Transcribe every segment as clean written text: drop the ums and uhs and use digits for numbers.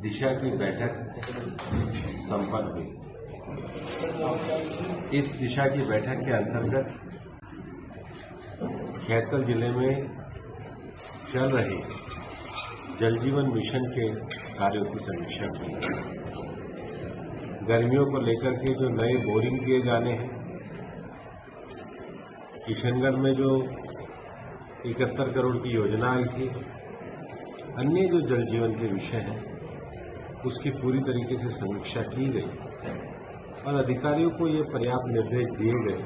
दिशा की बैठक संपन्न हुई। इस दिशा की बैठक के अंतर्गत खैरकल जिले में चल रहे जल जीवन मिशन के कार्यों की समीक्षा की। गर्मियों को लेकर के जो नए बोरिंग किए जाने हैं, किशनगढ़ में जो 71 करोड़ की योजना आई थी, अन्य जो जल जीवन के विषय हैं उसकी पूरी तरीके से समीक्षा की गई और अधिकारियों को ये पर्याप्त निर्देश दिए गए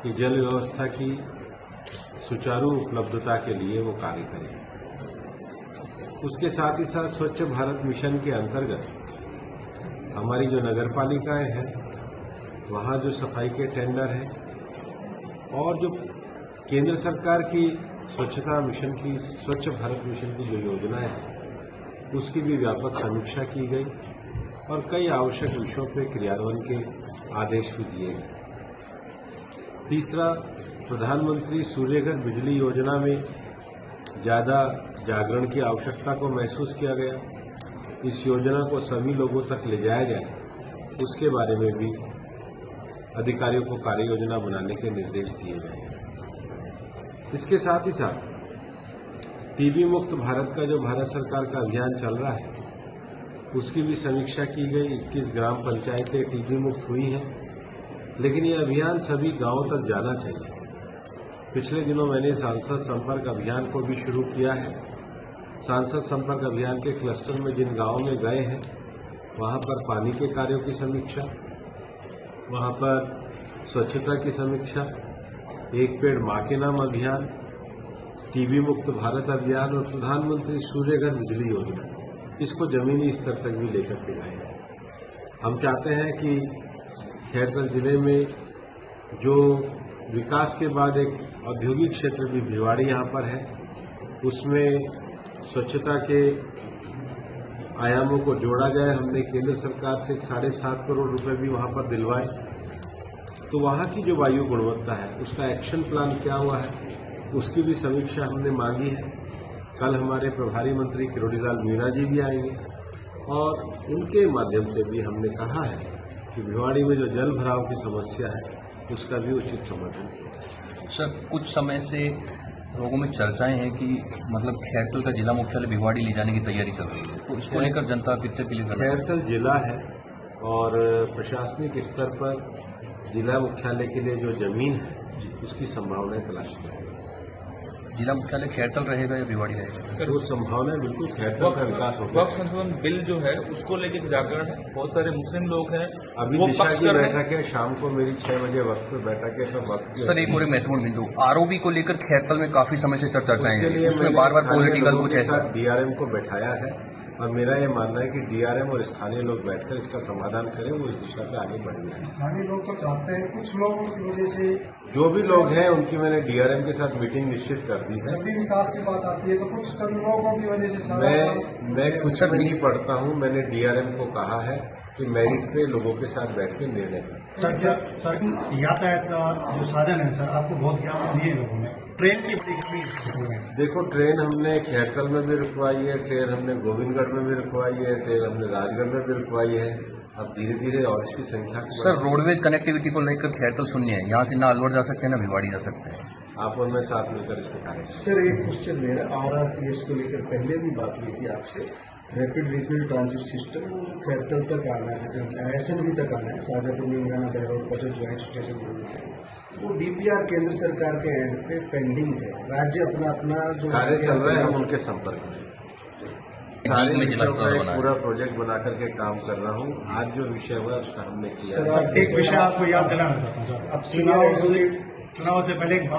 कि जल व्यवस्था की सुचारू उपलब्धता के लिए वो कार्य करें। उसके साथ ही साथ स्वच्छ भारत मिशन के अंतर्गत हमारी जो नगर पालिकाएं हैं वहाँ जो सफाई के टेंडर हैं और जो केंद्र सरकार की स्वच्छता मिशन की स्वच्छ भारत मिशन की जो योजनाएं हैं उसकी भी व्यापक समीक्षा की गई और कई आवश्यक विषयों पर क्रियान्वयन के आदेश भी दिए गए। तीसरा, प्रधानमंत्री सूर्यघर बिजली योजना में ज़्यादा जागरण की आवश्यकता को महसूस किया गया। इस योजना को सभी लोगों तक ले जाया जाए, उसके बारे में भी अधिकारियों को कार्य योजना बनाने के निर्देश दिए गए। इसके साथ ही साथ टीबी मुक्त भारत का जो भारत सरकार का अभियान चल रहा है उसकी भी समीक्षा की गई। 21 ग्राम पंचायतें टीबी मुक्त हुई हैं, लेकिन ये अभियान सभी गांवों तक जाना चाहिए। पिछले दिनों मैंने सांसद संपर्क अभियान को भी शुरू किया है। सांसद संपर्क अभियान के क्लस्टर में जिन गांवों में गए हैं वहां पर पानी के कार्यों की समीक्षा, वहां पर स्वच्छता की समीक्षा, एक पेड़ मां के नाम अभियान, टीबी मुक्त भारत अभियान और प्रधानमंत्री सूर्यघर बिजली योजना, इसको जमीनी स्तर तक भी लेकर के आए। हम चाहते हैं कि खैरकल जिले में जो विकास के बाद एक औद्योगिक क्षेत्र भी भिवाड़ी यहाँ पर है, उसमें स्वच्छता के आयामों को जोड़ा जाए। हमने केंद्र सरकार से 7.5 करोड़ रुपए भी वहाँ पर दिलवाए। तो वहाँ की जो वायु गुणवत्ता है उसका एक्शन प्लान क्या हुआ है उसकी भी समीक्षा हमने मांगी है। कल हमारे प्रभारी मंत्री किरोड़ीलाल मीणा जी भी आएंगे और उनके माध्यम से भी हमने कहा है कि भिवाड़ी में जो जल भराव की समस्या है उसका भी उचित समाधान किया। सर, कुछ समय से लोगों में चर्चाएं हैं कि मतलब खैरकल का जिला मुख्यालय भिवाड़ी ले जाने की तैयारी चल रही है, तो इसको लेकर जनता कितने पीले खैरकल जिला है और प्रशासनिक स्तर पर जिला मुख्यालय के लिए जो जमीन है उसकी संभावनाएं तलाशी जाएगी। जिला मुख्यालय खैरकल रहेगा या भिवाड़ी रहेगा? सर, वो संभावनाएं बिल्कुल खैरकल का विकास होगा। वक्फ संशोधन बिल जो है उसको लेकर जागरण है, बहुत सारे मुस्लिम लोग हैं। अभी दिशा की बैठक है, शाम को मेरी 6 बजे वक्त पे बैठक है। तो वक्त सर, एक और महत्वपूर्ण बिंदु, आरओबी को लेकर खैरकल में काफी समय से चर्चाएं हैं, उसमें बार-बार पॉलिटिकल कुछ ऐसा डीआरएम को बैठाया है और मेरा ये मानना है कि डीआरएम और स्थानीय लोग बैठकर इसका समाधान करें, वो इस दिशा पे आगे बढ़ेंगे। स्थानीय लोग तो चाहते हैं, कुछ लोगों की वजह से जो भी लोग हैं उनकी मैंने डीआरएम के साथ मीटिंग निश्चित कर दी है। जब भी विकास की बात आती है तो कुछ लोगों की वजह से मैं कुछ भी नहीं पढ़ता हूँ। मैंने डीआरएम को कहा है कि मेरिट पे लोगों के साथ बैठ के निर्णय करें। सर यातायात का जो साधन है सर, आपको बहुत ज्ञापन दिए लोगों ने, ट्रेन की बड़ी कमी है। देखो, ट्रेन हमने खैरकल में भी रुकवाई है, ट्रेन हमने गोविंदगढ़ में भी रुकवाई है, ट्रेन हमने राजगढ़ में भी रुकवाई है। अब धीरे धीरे और इसकी संख्या। सर, रोडवेज कनेक्टिविटी को लेकर खैरकल शून्य है, यहाँ से ना अलवर जा सकते हैं ना भिवाड़ी जा सकते हैं। आप और मैं साथ मिलकर इसके कार्य। सर, एक क्वेश्चन मेरा, RRTS को लेकर पहले भी बात हुई थी आपसे, रैपिड रीजनल ट्रांजिट सिस्टम वो खैरकल तक आना है, SMG तक आना है, शाजापुर नीमराना बहरौल का जो ज्वाइंट स्टेशन बनना है, वो DPR केंद्र सरकार के एंड पे पेंडिंग है। राज्य अपना जो कार्य चल रहा है, हम उनके संपर्क में सारे विषयों का एक पूरा प्रोजेक्ट बना करके काम कर रहा हूँ। आज जो विषय हुआ उसका हमने किया। एक विषय आपको याद दिलाना चाहता हूँ सर, अब चुनाव से पहले